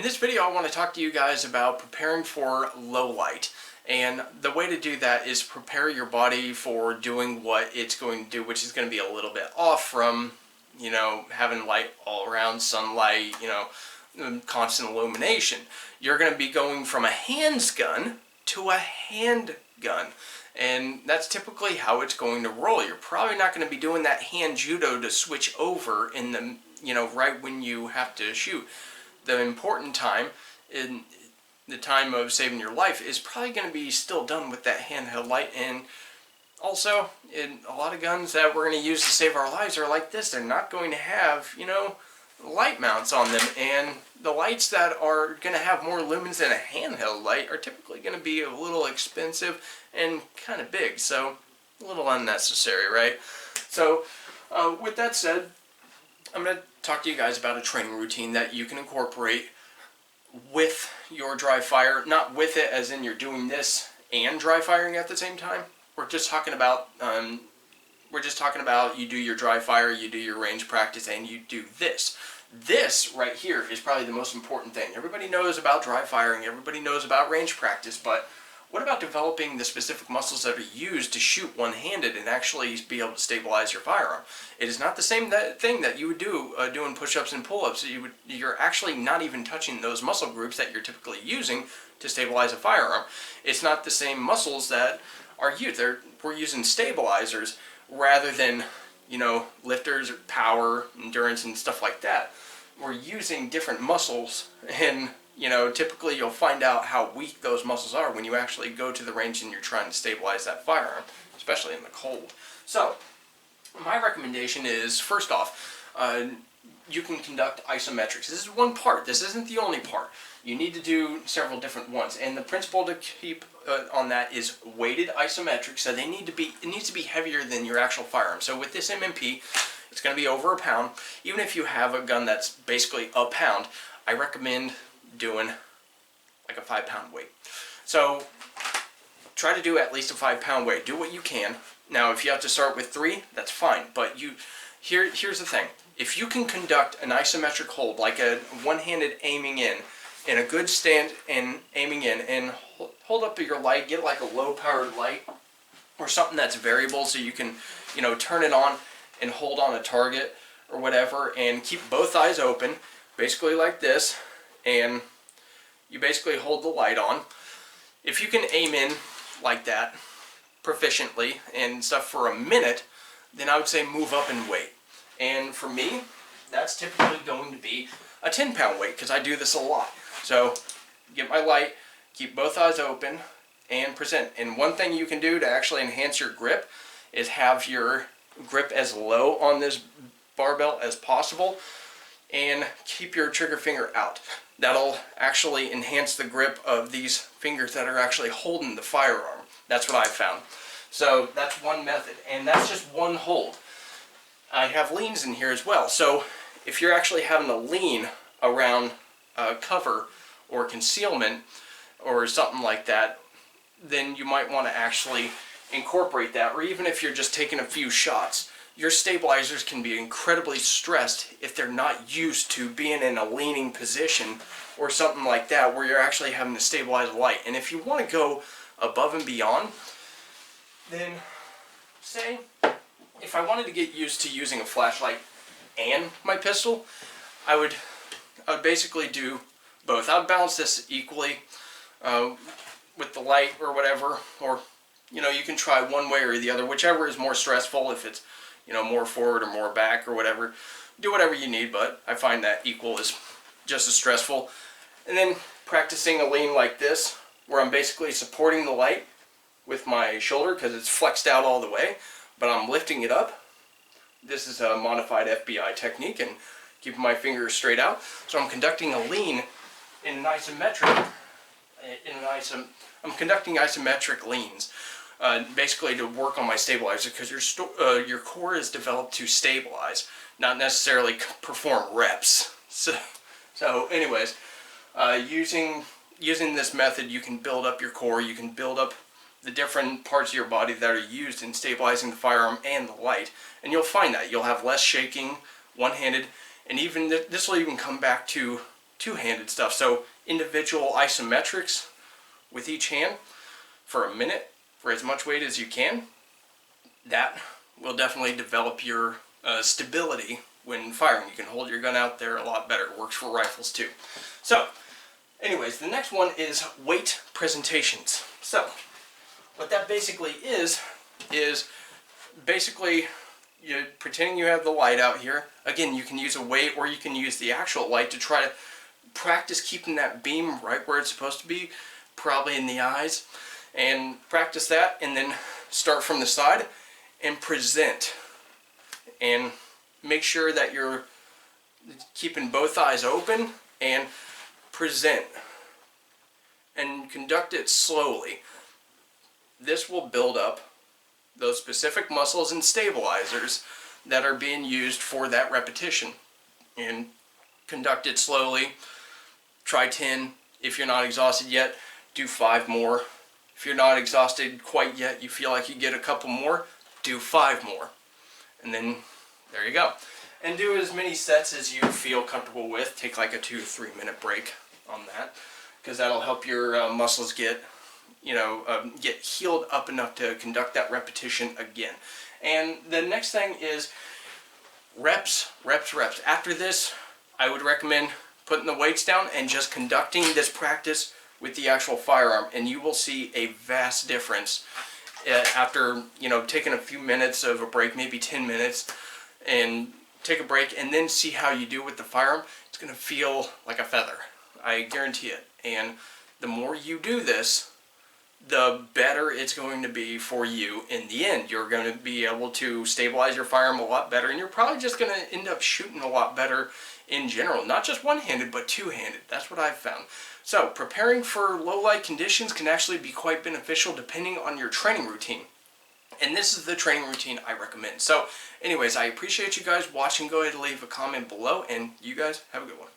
this video I want to talk to you guys about preparing for low light. And the way to do that is prepare your body for doing what it's going to do, which is going to be a little bit off from, having light all around, sunlight, constant illumination. You're going to be going from a handgun to a handgun. And that's typically how it's going to roll. You're probably not going to be doing that hand judo to switch over in the, right when you have to shoot. The important time, in the time of saving your life, is probably going to be still done with that handheld light. And also, in a lot of guns that we're going to use to save our lives are like this. They're not going to have, light mounts on them. And the lights that are going to have more lumens than a handheld light are typically going to be a little expensive and kind of big. So, a little unnecessary, right? So, with that said, I'm going to talk to you guys about a training routine that you can incorporate with your dry fire. Not with it as in you're doing this and dry firing at the same time. We're just talking about you do your dry fire, you do your range practice, and you do this. This right here is probably the most important thing. Everybody knows about dry firing, everybody knows about range practice, but what about developing the specific muscles that are used to shoot one-handed and actually be able to stabilize your firearm? It is not the same thing that you would do doing push-ups and pull-ups. You're actually not even touching those muscle groups that you're typically using to stabilize a firearm. It's not the same muscles that are used. We're using stabilizers rather than, lifters, or power, endurance, and stuff like that. We're using different muscles, and typically you'll find out how weak those muscles are when you actually go to the range and you're trying to stabilize that firearm, especially in the cold. So, my recommendation is, first off, you can conduct isometrics. This is one part. This isn't the only part. You need to do several different ones, and the principle to keep on that is weighted isometrics. So it needs to be heavier than your actual firearm. So with this MMP, it's going to be over a pound. Even if you have a gun that's basically a pound, I recommend doing like a 5-pound weight. So try to do at least a 5-pound weight. Do what you can. Now if you have to start with 3, that's fine. But here's the thing. If you can conduct an isometric hold, like a one-handed aiming in a good stand and aiming in, and hold up your light, get like a low-powered light or something that's variable so you can, turn it on and hold on a target or whatever, and keep both eyes open, basically like this, and you basically hold the light on. If you can aim in like that proficiently and stuff for a minute, then I would say move up in weight. And for me, that's typically going to be a 10-pound weight, because I do this a lot. So get my light, keep both eyes open, and present. And one thing you can do to actually enhance your grip is have your grip as low on this barbell as possible, and keep your trigger finger out. That'll actually enhance the grip of these fingers that are actually holding the firearm. That's what I've found. So that's one method, and that's just one hold. I have leans in here as well. So if you're actually having to lean around cover or concealment or something like that, then you might want to actually incorporate that. Or even if you're just taking a few shots, your stabilizers can be incredibly stressed if they're not used to being in a leaning position or something like that, where you're actually having to stabilize light. And if you want to go above and beyond, then say if I wanted to get used to using a flashlight and my pistol, I would basically do both. I would balance this equally with the light or whatever, or you can try one way or the other, whichever is more stressful. If it's more forward or more back or whatever, do whatever you need, but I find that equal is just as stressful. And then practicing a lean like this, where I'm basically supporting the light with my shoulder because it's flexed out all the way, but I'm lifting it up. This is a modified FBI technique, and keeping my fingers straight out. So I'm conducting a lean in an isometric. I'm conducting isometric leans, basically to work on my stabilizer, because your core is developed to stabilize, not necessarily perform reps. So anyways, using this method, you can build up your core. You can build up the different parts of your body that are used in stabilizing the firearm and the light, and you'll find that you'll have less shaking one-handed, and even this will even come back to two-handed stuff. So individual isometrics with each hand for a minute for as much weight as you can. That will definitely develop your stability when firing. You can hold your gun out there a lot better. It works for rifles too. So anyways, the next one is weight presentations. So what that basically is basically you're pretending you have the light out here. Again, you can use a weight or you can use the actual light to try to practice keeping that beam right where it's supposed to be, probably in the eyes, and practice that, and then start from the side and present, and make sure that you're keeping both eyes open and present, and conduct it slowly. This will build up those specific muscles and stabilizers that are being used for that repetition. And conduct it slowly. Try 10. If you're not exhausted yet, do 5 more. If you're not exhausted quite yet, you feel like you get a couple more, do 5 more. And then there you go. And do as many sets as you feel comfortable with. Take like a 2 to 3 minute break on that, because that'll help your muscles get healed up enough to conduct that repetition again. And the next thing is reps, reps, reps. After this, I would recommend putting the weights down and just conducting this practice with the actual firearm, and you will see a vast difference after taking a few minutes of a break, maybe 10 minutes, and take a break and then see how you do with the firearm. It's going to feel like a feather, I guarantee it. And the more you do this, the better it's going to be for you in the end. You're going to be able to stabilize your firearm a lot better, and you're probably just going to end up shooting a lot better in general. Not just one-handed, but two-handed. That's what I've found. So preparing for low light conditions can actually be quite beneficial depending on your training routine. And this is the training routine I recommend. So anyways, I appreciate you guys watching. Go ahead and leave a comment below, and you guys have a good one.